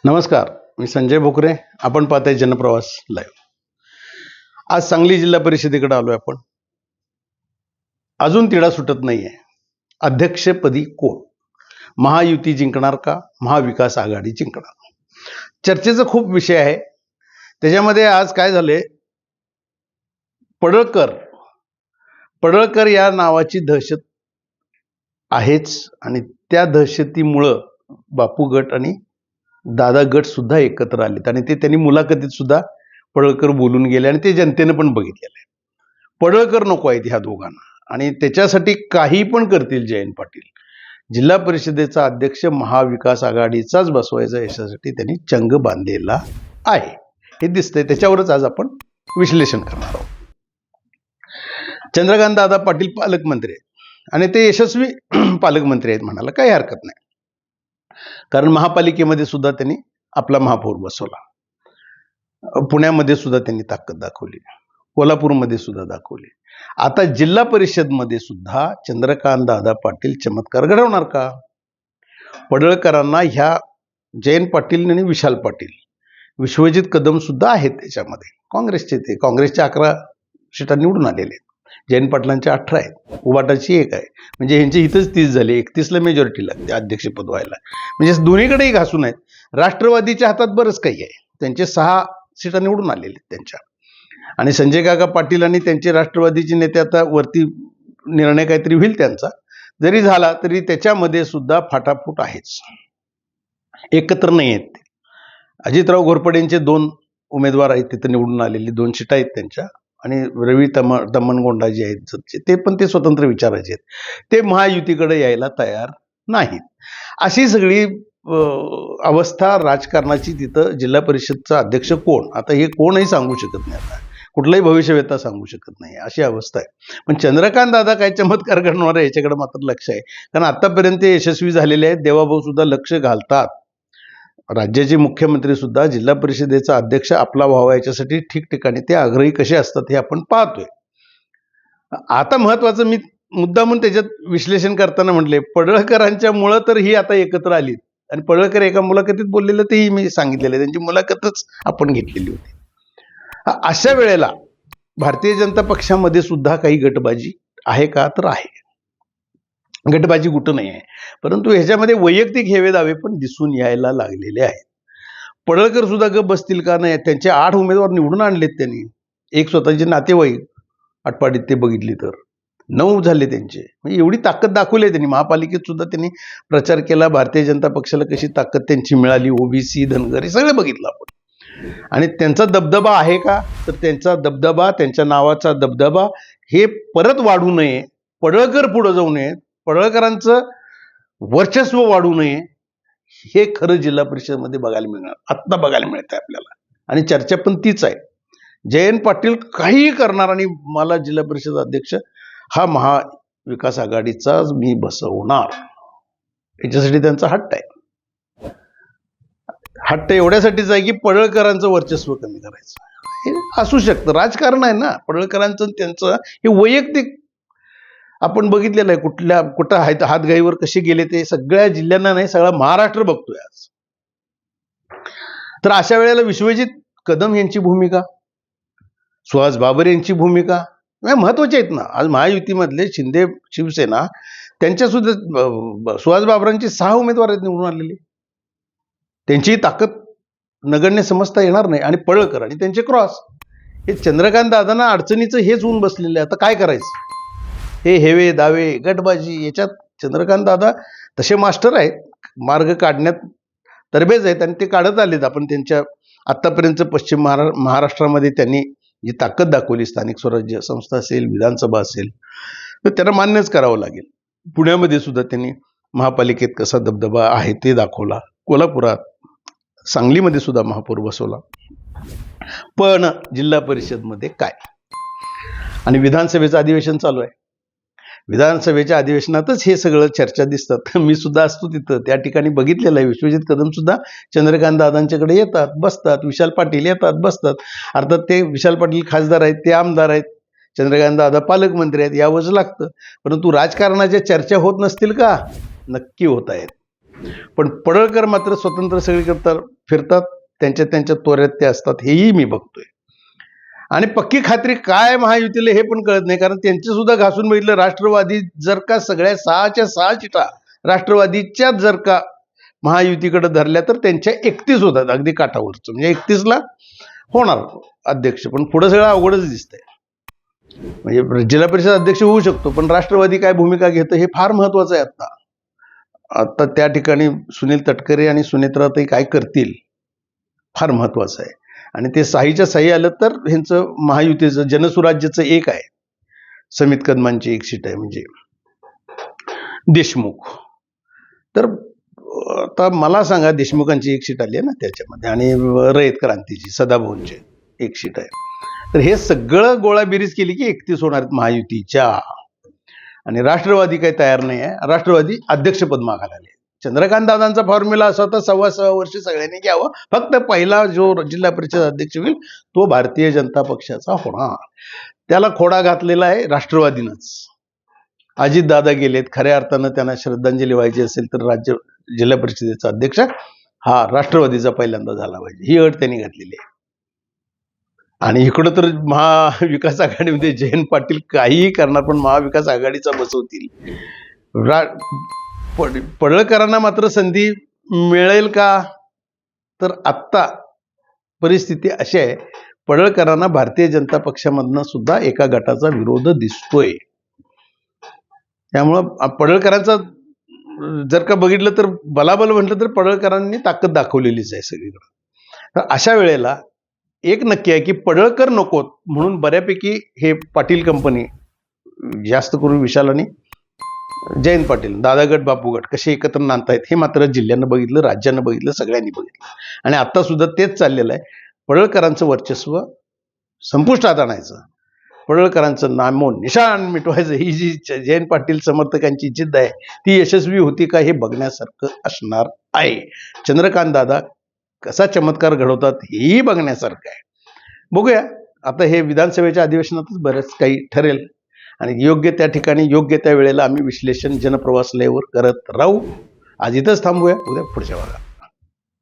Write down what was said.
नमस्कार, मी संजय भोकरे. आपण पाहताय जनप्रवास लाईव्ह. आज सांगली जिल्हा परिषदेकडे आलोय आपण. अजून तिढा सुटत नाहीये. अध्यक्षपदी कोण? महायुती जिंकणार का महाविकास आघाडी जिंकणार? चर्चेचा खूप विषय आहे. त्याच्यामध्ये आज काय झाले, पडळकर या नावाची दहशत आहेच आणि त्या दहशतीमुळं बापू गट आणि दादा गट सुद्धा एकत्र आलेत आणि ते त्यांनी मुलाखतीत सुद्धा पडळकर बोलून गेले आणि ते जनतेनं पण बघितलेलं आहे. पडळकर नको आहेत ह्या दोघांना आणि त्याच्यासाठी काही पण करतील जयंत पाटील. जिल्हा परिषदेचा अध्यक्ष महाविकास आघाडीचाच बसवायचा याच्यासाठी त्यांनी चंग बांधलेला आहे, हे दिसतंय. त्याच्यावरच आज आपण विश्लेषण करणार आहोत. चंद्रकांत दादा पाटील पालकमंत्री आहेत आणि ते यशस्वी पालकमंत्री आहेत म्हणायला काही हरकत नाही, कारण महापालिकेमध्ये सुद्धा त्यांनी आपला महापौर बसवला. पुण्यामध्ये सुद्धा त्यांनी ताकद दाखवली, कोल्हापूरमध्ये सुद्धा दाखवली. आता जिल्हा परिषदमध्ये सुद्धा चंद्रकांत दादा पाटील चमत्कार घडवणार का? पडळकरांना ह्या जयंत पाटील आणि विशाल पाटील, विश्वजित कदम सुद्धा आहेत त्याच्यामध्ये. काँग्रेसचे ते काँग्रेसच्या 11 सीटा निवडून आलेले आहेत, जयंत पाटलांच्या 18 आहेत, उबाटाची 1 आहे. म्हणजे ह्यांची इथंच 30 झाली. 31ला मेजॉरिटी लागते अध्यक्षपद व्हायला. म्हणजे दोन्हीकडेही घासून आहेत. राष्ट्रवादीच्या हातात बरंच काही आहे, त्यांचे 6 सीटा निवडून आलेले आहेत त्यांच्या. आणि संजय काका पाटील आणि त्यांचे राष्ट्रवादीचे नेते आता वरती निर्णय काहीतरी होईल त्यांचा, जरी झाला तरी त्याच्यामध्ये सुद्धा फाटाफूट आहेच, एकत्र नाही आहेत ते. अजितराव घोरपडेंचे 2 उमेदवार आहेत तिथं निवडून आलेली, 2 सीटा आहेत त्यांच्या. आणि रवी तमनगोंडा जे आहेत ते पण ते स्वतंत्र विचाराचे आहेत, ते महायुतीकडे यायला तयार नाहीत. अशी सगळी अवस्था राजकारणाची. तिथं जिल्हा परिषदचा अध्यक्ष कोण, आता हे कोणही सांगू शकत नाही, आता कुठलाही भविष्यवेत्ता सांगू शकत नाही, अशी अवस्था आहे. पण चंद्रकांत दादा काय चमत्कार करणार आहे याच्याकडे मात्र लक्ष आहे, कारण आतापर्यंत यशस्वी झालेले आहेत. देवाभाऊ सुद्धा लक्ष घालतात. राज्याचे मुख्यमंत्री सुद्धा जिल्हा परिषदेचा अध्यक्ष आपला व्हावा याच्यासाठी ठिकठिकाणी ते आग्रही कसे असतात हे आपण पाहतोय. आता महत्वाचं मी मुद्दा म्हणून त्याच्यात विश्लेषण करताना म्हटले, पडळकरांच्या मुळे तर ही आता एकत्र आली. आणि पडळकर एका मुलाखतीत बोललेलं तेही मी सांगितलेलं आहे, त्यांची मुलाखतच आपण घेतलेली होती. अशा वेळेला भारतीय जनता पक्षामध्ये सुद्धा काही गटबाजी आहे का? तर आहे. गटबाजी कुठं नाही आहे, परंतु ह्याच्यामध्ये वैयक्तिक हेवे दावे पण दिसून यायला लागलेले आहेत. पडळकर सुद्धा गप बसतील का? नाही. त्यांचे 8 उमेदवार निवडून आणलेत त्यांनी. एक स्वतःचे नातेवाईक आटपाडीत ते बघितली तर 9 झाले त्यांचे. म्हणजे एवढी ताकद दाखवली आहे त्यांनी. महापालिकेत सुद्धा त्यांनी प्रचार केला, भारतीय जनता पक्षाला कशी ताकद त्यांची मिळाली, ओबीसी धनगर हे सगळं बघितलं आपण. आणि त्यांचा दबदबा आहे का? तर त्यांचा दबदबा, त्यांच्या नावाचा दबदबा हे परत वाढू नये, पडळकर पुढे जाऊ नयेत, पडळकरांचं वर्चस्व वाढू नये, हे खरं जिल्हा परिषदेमध्ये बघायला मिळणार, आत्ता बघायला मिळत आहे आपल्याला. आणि चर्चा पण तीच आहे. जयंत पाटील काहीही करणार आणि मला जिल्हा परिषद अध्यक्ष हा महाविकास आघाडीचाच मी बसवणार, याच्यासाठी त्यांचा हट्ट आहे. हट्ट एवढ्यासाठीच आहे की पडळकरांचं वर्चस्व कमी करायचं. हे असू शकतं, राजकारण आहे ना. पडळकरांचं त्यांचं हे वैयक्तिक आपण बघितलेलं आहे. कुठं हातगाईवर कसे गेले ते सगळ्या जिल्ह्यांना नाही, सगळा महाराष्ट्र बघतोय आज. तर अशा वेळेला विश्वजित कदम यांची भूमिका, सुहास बाबर यांची भूमिका महत्वाची आहेत ना. आज महायुतीमधले शिंदे शिवसेना त्यांच्या सुद्धा सुहास बाबरांची 6 उमेदवार आहेत निवडून आलेले. त्यांची ताकद नगण्य समजता येणार नाही. आणि पडळकर आणि त्यांचे क्रॉस, हे चंद्रकांत दादांना अडचणीचं हेच होऊन बसलेलं आहे. आता काय करायचं? हे हेवे दावे गटबाजी याच्यात चंद्रकांत दादा तसे मास्टर आहेत, मार्ग काढण्यात तरबेज आहेत आणि ते काढत आलेत. आपण त्यांच्या आत्तापर्यंत पश्चिम महाराष्ट्रामध्ये त्यांनी जी ताकद दाखवली, स्थानिक स्वराज्य संस्था असेल, विधानसभा असेल, तर त्यांना मान्यच करावं लागेल. पुण्यामध्ये सुद्धा त्यांनी महापालिकेत कसा दबदबा आहे ते दाखवला, कोल्हापुरात, सांगलीमध्ये सुद्धा महापौर बसवला. पण जिल्हा परिषदमध्ये काय? आणि विधानसभेचं अधिवेशन चालू आहे. विधानसभेच्या अधिवेशनातच हे सगळं चर्चा दिसतात. मी सुद्धा असतो तिथं, त्या ठिकाणी बघितलेलं आहे. विश्वजित कदम सुद्धा चंद्रकांत दादांच्याकडे येतात, बसतात. विशाल पाटील येतात, बसतात. अर्थात ते विशाल पाटील खासदार आहेत, ते आमदार आहेत, चंद्रकांत दादा पालकमंत्री आहेत, यावंच लागतं. परंतु राजकारणाच्या चर्चा होत नसतील का? नक्की होत आहेत. पण पडळकर मात्र स्वतंत्र सगळीकडे फिरतात, त्यांच्या त्यांच्या तोऱ्यात ते असतात, हेही मी बघतोय. आणि पक्की खात्री काय महायुतीला हे पण कळत नाही, कारण त्यांचे सुद्धा घासून बघितलं. राष्ट्रवादी जर का सगळ्या 6च्या 6 सीटा राष्ट्रवादीच्याच जर का महायुतीकडे धरल्या तर त्यांच्या 31 होतात, अगदी काठावरचं. म्हणजे 31ला होणार अध्यक्ष, पण पुढं सगळं अवघडच दिसतंय. म्हणजे जिल्हा परिषद अध्यक्ष होऊ शकतो, पण राष्ट्रवादी काय भूमिका घेतं हे फार महत्वाचं आहे. आता त्या ठिकाणी सुनील तटकरे आणि सुनेत्राताई काय करतील फार महत्वाचं आहे. आणि ते 6च्या 6 आलं तर ह्यांचं महायुतीचं जनसुराज्याचं एक आहे, समित कदमांची एक सीट आहे म्हणजे देशमुख. तर आता मला सांगा, देशमुखांची एक सीट आली आहे ना त्याच्यामध्ये, आणि रयत क्रांतीची सदाभाऊंची एक सीट आहे. तर हे सगळं गोळाबेरीज केली की 31 होणार आहेत महायुतीच्या. आणि राष्ट्रवादी काही तयार नाही आहे. राष्ट्रवादी अध्यक्षपद मागायला आले. चंद्रकांत दादांचा फॉर्म्युला असा होता, 6.25 वर्ष सगळ्यांनी घ्यावं, फक्त पहिला जो जिल्हा परिषद अध्यक्ष होईल तो भारतीय जनता पक्षाचा होणार. त्याला खोडा घातलेला आहे राष्ट्रवादीनंच. अजित दादा गेलेत, खऱ्या अर्थानं त्यांना श्रद्धांजली व्हायची असेल तर जिल्हा परिषदेचा अध्यक्ष हा राष्ट्रवादीचा पहिल्यांदा झाला पाहिजे, ही अट त्यांनी घातलेली आहे. आणि इकडं तर महाविकास आघाडीमध्ये जयंत पाटील काहीही करणार, पण महाविकास आघाडीचा बसवतील. पडळकरांना मात्र संधी मिळेल का, तर आत्ता परिस्थिती अशी आहे, पडळकरांना भारतीय जनता पक्षामधनं सुद्धा एका गटाचा विरोध दिसतोय. त्यामुळं पडळकरांचा जर का बघितलं तर बलाबल म्हटलं तर पडळकरांनी ताकद दाखवलेलीच आहे सगळीकडे. तर अशा वेळेला एक नक्की आहे की पडळकर नकोत म्हणून बऱ्यापैकी हे पाटील कंपनी, जास्त करून विशाल आणि जयंत पाटील, दादागट बापूगट कसे एकत्र नांदतायत हे मात्र जिल्ह्यानं बघितलं, राज्यानं बघितलं, सगळ्यांनी बघितलं. आणि आता सुद्धा तेच चाललेलं आहे. पडळकरांचं वर्चस्व संपुष्टात आणायचं, पडळकरांचं नामो निशाण मिटवायचं, ही जी जयंत पाटील समर्थकांची जिद्द आहे ती यशस्वी होती का हे बघण्यासारखं असणार आहे. चंद्रकांत दादा कसा चमत्कार घडवतात हेही बघण्यासारखं आहे. बघूया आता हे विधानसभेच्या अधिवेशनातच बरंच काही ठरेल, आणि योग्य त्या ठिकाणी योग्य त्या वेळेला आम्ही विश्लेषण जनप्रवास लाईव्हवर करत राहू. आज इथंच थांबूया, उद्या पुढच्या भागात.